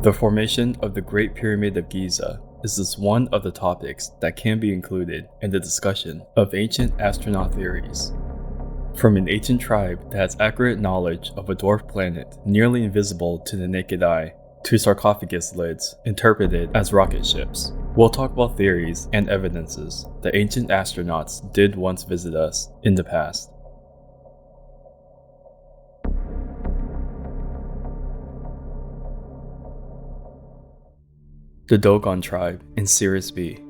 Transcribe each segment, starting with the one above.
The formation of the Great Pyramid of Giza is just one of the topics that can be included in the discussion of ancient astronaut theories. From an ancient tribe that has accurate knowledge of a dwarf planet nearly invisible to the naked eye, to sarcophagus lids interpreted as rocket ships, we'll talk about theories and evidences that ancient astronauts did once visit us in the past. The Dogon tribe in Sirius B.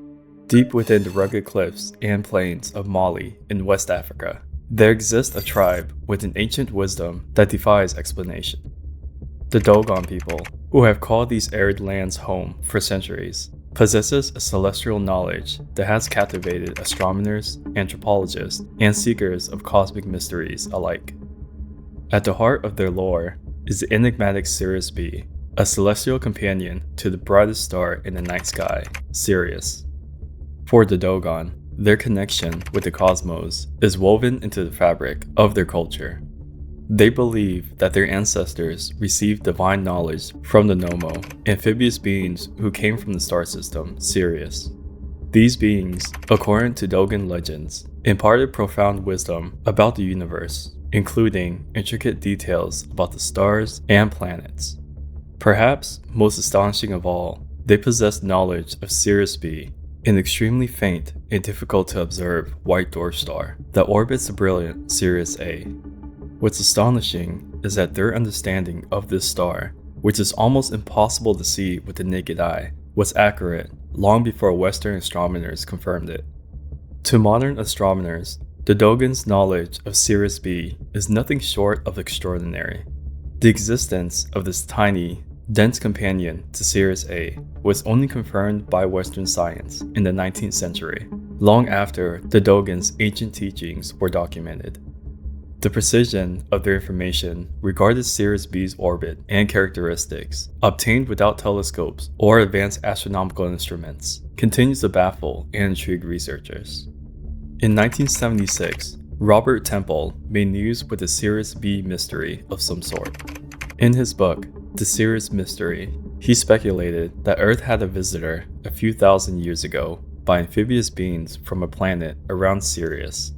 Deep within the rugged cliffs and plains of Mali in West Africa, there exists a tribe with an ancient wisdom that defies explanation. The Dogon people, who have called these arid lands home for centuries, possesses a celestial knowledge that has captivated astronomers, anthropologists, and seekers of cosmic mysteries alike. At the heart of their lore is the enigmatic Sirius B, a celestial companion to the brightest star in the night sky, Sirius. For the Dogon, their connection with the cosmos is woven into the fabric of their culture. They believe that their ancestors received divine knowledge from the Nomo, amphibious beings who came from the star system, Sirius. These beings, according to Dogon legends, imparted profound wisdom about the universe, including intricate details about the stars and planets. Perhaps most astonishing of all, they possessed knowledge of Sirius B, an extremely faint and difficult to observe white dwarf star that orbits the brilliant Sirius A. What's astonishing is that their understanding of this star, which is almost impossible to see with the naked eye, was accurate long before Western astronomers confirmed it. To modern astronomers, the Dogon's knowledge of Sirius B is nothing short of extraordinary. The existence of this tiny, dense companion to Sirius A was only confirmed by Western science in the 19th century, long after the Dogon's ancient teachings were documented. The precision of their information regarding Sirius B's orbit and characteristics, obtained without telescopes or advanced astronomical instruments, continues to baffle and intrigue researchers. In 1976, Robert Temple made news with a Sirius B mystery of some sort. In his book, The Sirius Mystery, he speculated that Earth had a visitor a few thousand years ago by amphibious beings from a planet around Sirius.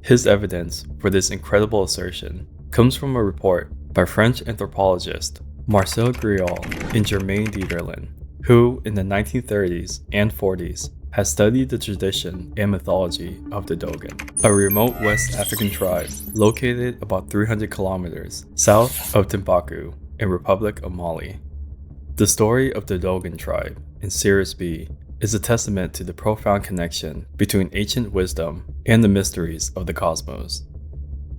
His evidence for this incredible assertion comes from a report by French anthropologist Marcel Griol and Germain Dieterlen, who in the 1930s and 40s has studied the tradition and mythology of the Dogon, a remote West African tribe located about 300 kilometers south of Timbuktu in Republic of Mali. The story of the Dogon tribe in Sirius B is a testament to the profound connection between ancient wisdom and the mysteries of the cosmos.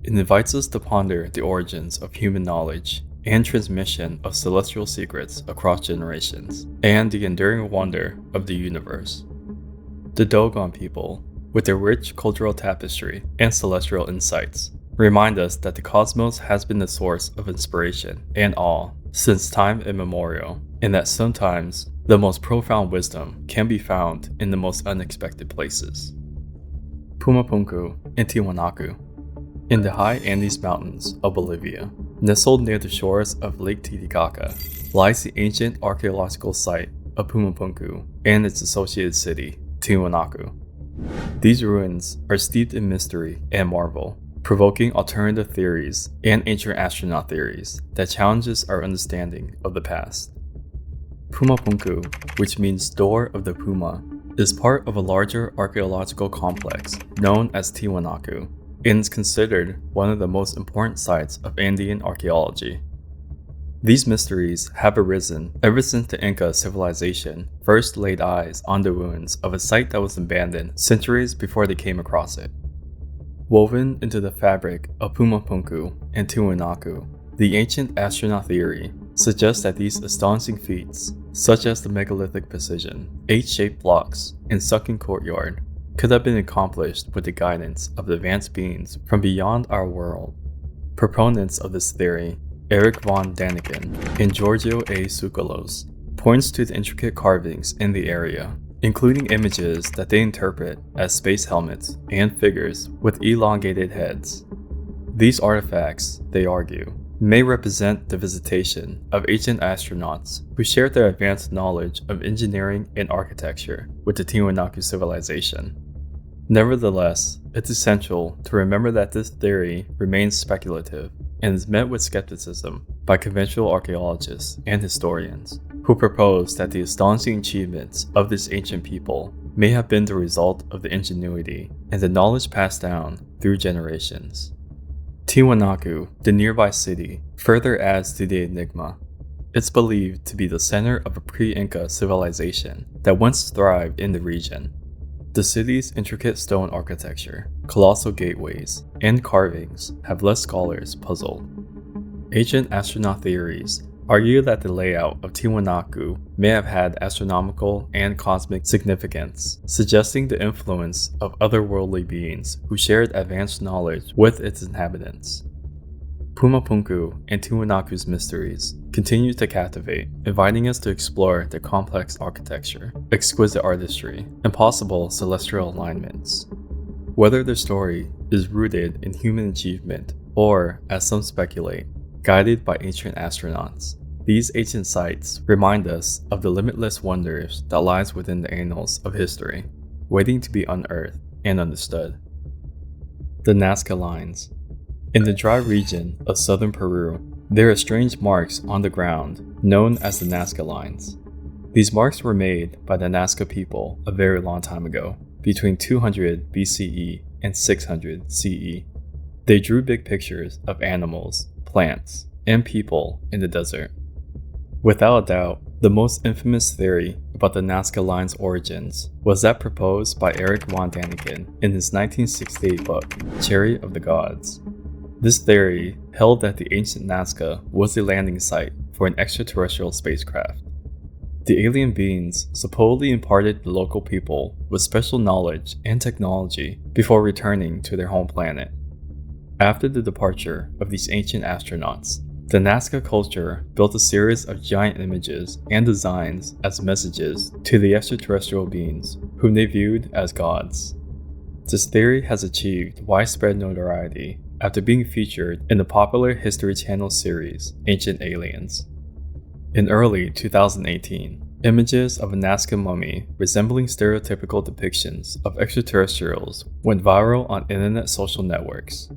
It invites us to ponder the origins of human knowledge and transmission of celestial secrets across generations, and the enduring wonder of the universe. The Dogon people, with their rich cultural tapestry and celestial insights, remind us that the cosmos has been the source of inspiration and awe since time immemorial, and that sometimes the most profound wisdom can be found in the most unexpected places. Puma Punku and Tiwanaku. In the high Andes Mountains of Bolivia, nestled near the shores of Lake Titicaca, lies the ancient archaeological site of Puma Punku and its associated city, Tiwanaku. These ruins are steeped in mystery and marvel, provoking alternative theories and ancient astronaut theories that challenges our understanding of the past. Puma Punku, which means door of the Puma, is part of a larger archaeological complex known as Tiwanaku, and is considered one of the most important sites of Andean archaeology. These mysteries have arisen ever since the Inca civilization first laid eyes on the ruins of a site that was abandoned centuries before they came across it. Woven into the fabric of Puma Punku and Tiwanaku, the ancient astronaut theory suggests that these astonishing feats, such as the megalithic precision, H-shaped blocks, and sunken courtyard, could have been accomplished with the guidance of advanced beings from beyond our world. Proponents of this theory, Eric von Daniken and Giorgio A. Tsoukalos, points to the intricate carvings in the area, including images that they interpret as space helmets and figures with elongated heads. These artifacts, they argue, may represent the visitation of ancient astronauts who shared their advanced knowledge of engineering and architecture with the Tiwanaku civilization. Nevertheless, it's essential to remember that this theory remains speculative and is met with skepticism by conventional archaeologists and historians, who propose that the astonishing achievements of this ancient people may have been the result of the ingenuity and the knowledge passed down through generations. Tiwanaku, the nearby city, further adds to the enigma. It's believed to be the center of a pre-Inca civilization that once thrived in the region. The city's intricate stone architecture, colossal gateways, and carvings have left scholars puzzled. Ancient astronaut theories argue that the layout of Tiwanaku may have had astronomical and cosmic significance, suggesting the influence of otherworldly beings who shared advanced knowledge with its inhabitants. Puma, Punku, and Tiwanaku's mysteries continue to captivate, inviting us to explore their complex architecture, exquisite artistry, and possible celestial alignments. Whether their story is rooted in human achievement or, as some speculate, guided by ancient astronauts, these ancient sites remind us of the limitless wonders that lies within the annals of history, waiting to be unearthed and understood. The Nazca Lines. In the dry region of southern Peru, there are strange marks on the ground known as the Nazca Lines. These marks were made by the Nazca people a very long time ago, between 200 BCE and 600 CE. They drew big pictures of animals, plants, and people in the desert. Without a doubt, the most infamous theory about the Nazca Lines' origins was that proposed by Eric von Daniken in his 1968 book, Cherry of the Gods. This theory held that the ancient Nazca was the landing site for an extraterrestrial spacecraft. The alien beings supposedly imparted the local people with special knowledge and technology before returning to their home planet. After the departure of these ancient astronauts, the Nazca culture built a series of giant images and designs as messages to the extraterrestrial beings whom they viewed as gods. This theory has achieved widespread notoriety after being featured in the popular History Channel series Ancient Aliens. In early 2018, images of a Nazca mummy resembling stereotypical depictions of extraterrestrials went viral on internet social networks.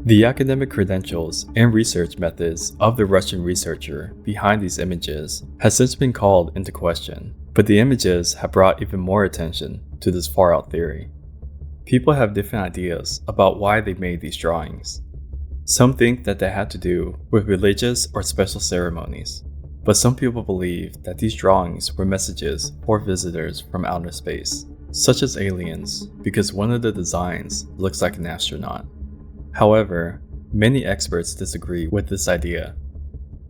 The academic credentials and research methods of the Russian researcher behind these images has since been called into question, but the images have brought even more attention to this far-out theory. People have different ideas about why they made these drawings. Some think that they had to do with religious or special ceremonies, but some people believe that these drawings were messages for visitors from outer space, such as aliens, because one of the designs looks like an astronaut. However, many experts disagree with this idea.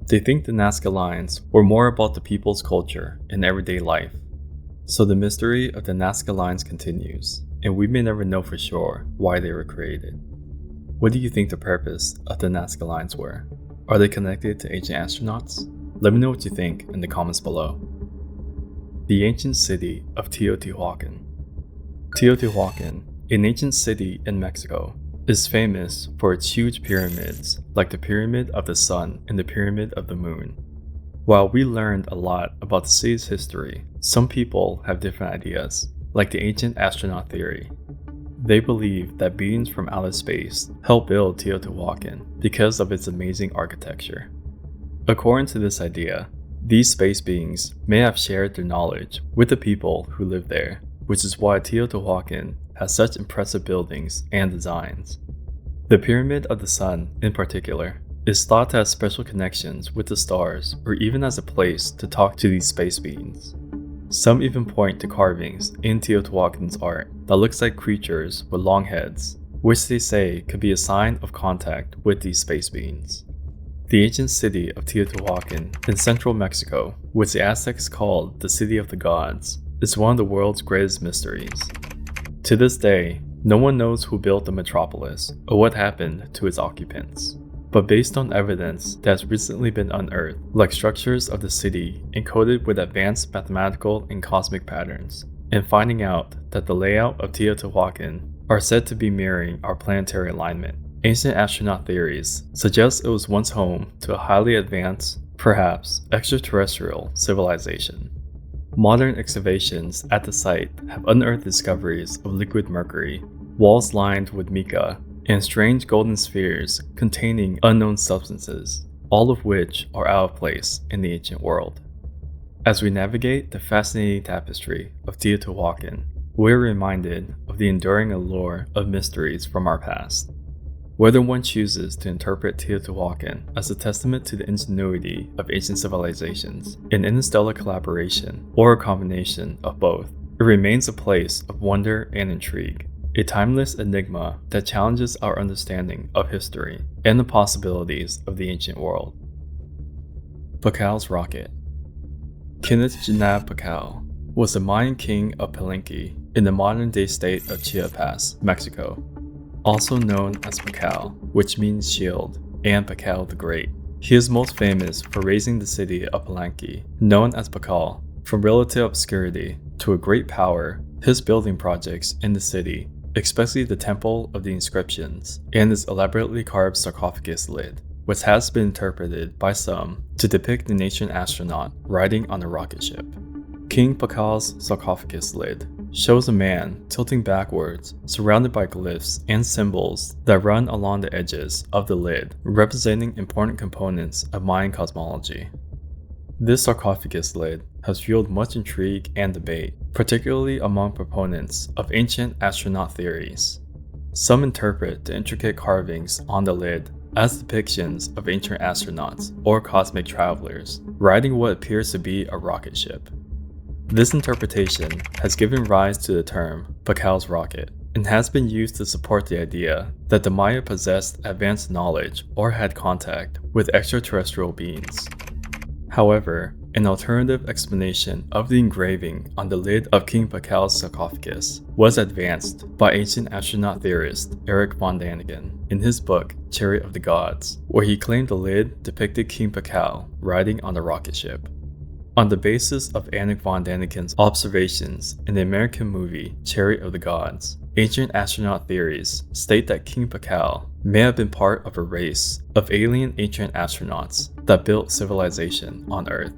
They think the Nazca Lines were more about the people's culture and everyday life. So the mystery of the Nazca Lines continues, and we may never know for sure why they were created. What do you think the purpose of the Nazca Lines were? Are they connected to ancient astronauts? Let me know what you think in the comments below. The ancient city of Teotihuacan. Teotihuacan, an ancient city in Mexico, is famous for its huge pyramids, like the Pyramid of the Sun and the Pyramid of the Moon. While we learned a lot about the city's history, some people have different ideas, like the ancient astronaut theory. They believe that beings from outer space helped build Teotihuacan because of its amazing architecture. According to this idea, these space beings may have shared their knowledge with the people who lived there, which is why Teotihuacan has such impressive buildings and designs. The Pyramid of the Sun, in particular, is thought to have special connections with the stars or even as a place to talk to these space beings. Some even point to carvings in Teotihuacan's art that looks like creatures with long heads, which they say could be a sign of contact with these space beings. The ancient city of Teotihuacan in central Mexico, which the Aztecs called the City of the Gods, is one of the world's greatest mysteries. To this day, no one knows who built the metropolis or what happened to its occupants. But based on evidence that has recently been unearthed, like structures of the city encoded with advanced mathematical and cosmic patterns, and finding out that the layout of Teotihuacan are said to be mirroring our planetary alignment, Ancient astronaut theories suggest it was once home to a highly advanced, perhaps extraterrestrial civilization. Modern excavations at the site have unearthed discoveries of liquid mercury, walls lined with mica, and strange golden spheres containing unknown substances, all of which are out of place in the ancient world. As we navigate the fascinating tapestry of Teotihuacan, we're reminded of the enduring allure of mysteries from our past. Whether one chooses to interpret Teotihuacan as a testament to the ingenuity of ancient civilizations, an interstellar collaboration, or a combination of both, it remains a place of wonder and intrigue, a timeless enigma that challenges our understanding of history and the possibilities of the ancient world. Pakal's rocket. Kenneth Pakal was the Mayan king of Palenque in the modern-day state of Chiapas, Mexico. Also known as Pakal, which means shield, and Pakal the Great. He is most famous for raising the city of Palenque, known as Pakal, from relative obscurity to a great power. His building projects in the city, especially the Temple of the Inscriptions and its elaborately carved sarcophagus lid, which has been interpreted by some to depict an ancient astronaut riding on a rocket ship. King Pakal's sarcophagus lid shows a man tilting backwards, surrounded by glyphs and symbols that run along the edges of the lid, representing important components of Mayan cosmology. This sarcophagus lid has fueled much intrigue and debate, particularly among proponents of ancient astronaut theories. Some interpret the intricate carvings on the lid as depictions of ancient astronauts or cosmic travelers riding what appears to be a rocket ship. This interpretation has given rise to the term Pakal's rocket and has been used to support the idea that the Maya possessed advanced knowledge or had contact with extraterrestrial beings. However, an alternative explanation of the engraving on the lid of King Pakal's sarcophagus was advanced by ancient astronaut theorist Erich von Däniken in his book Chariot of the Gods, where he claimed the lid depicted King Pakal riding on a rocket ship. On the basis of Erich von Däniken's observations in the American movie Chariot of the Gods, ancient astronaut theories state that King Pakal may have been part of a race of alien ancient astronauts that built civilization on Earth.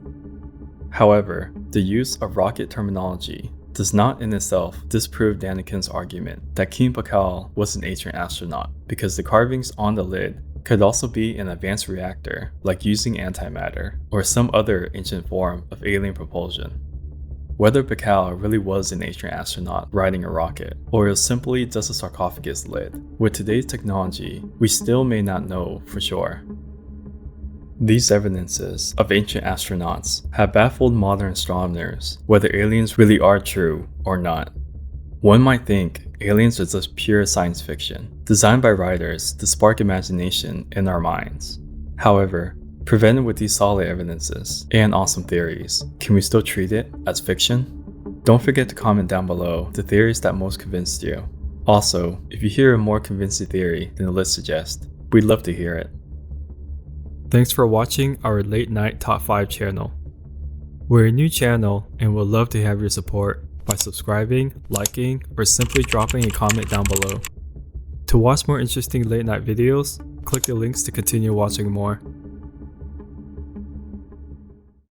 However, the use of rocket terminology does not in itself disprove Däniken's argument that King Pakal was an ancient astronaut, because the carvings on the lid could also be an advanced reactor, like using antimatter or some other ancient form of alien propulsion. Whether Pakal really was an ancient astronaut riding a rocket, or is simply just a sarcophagus lid, with today's technology, we still may not know for sure. These evidences of ancient astronauts have baffled modern astronomers whether aliens really are true or not. One might think aliens are just pure science fiction, designed by writers to spark imagination in our minds. However, presented with these solid evidences and awesome theories, can we still treat it as fiction? Don't forget to comment down below the theories that most convinced you. Also, if you hear a more convincing theory than the list suggests, we'd love to hear it. Thanks for watching our Late Night Top 5 channel. We're a new channel and would love to have your support by subscribing, liking, or simply dropping a comment down below. To watch more interesting late night videos, click the links to continue watching more.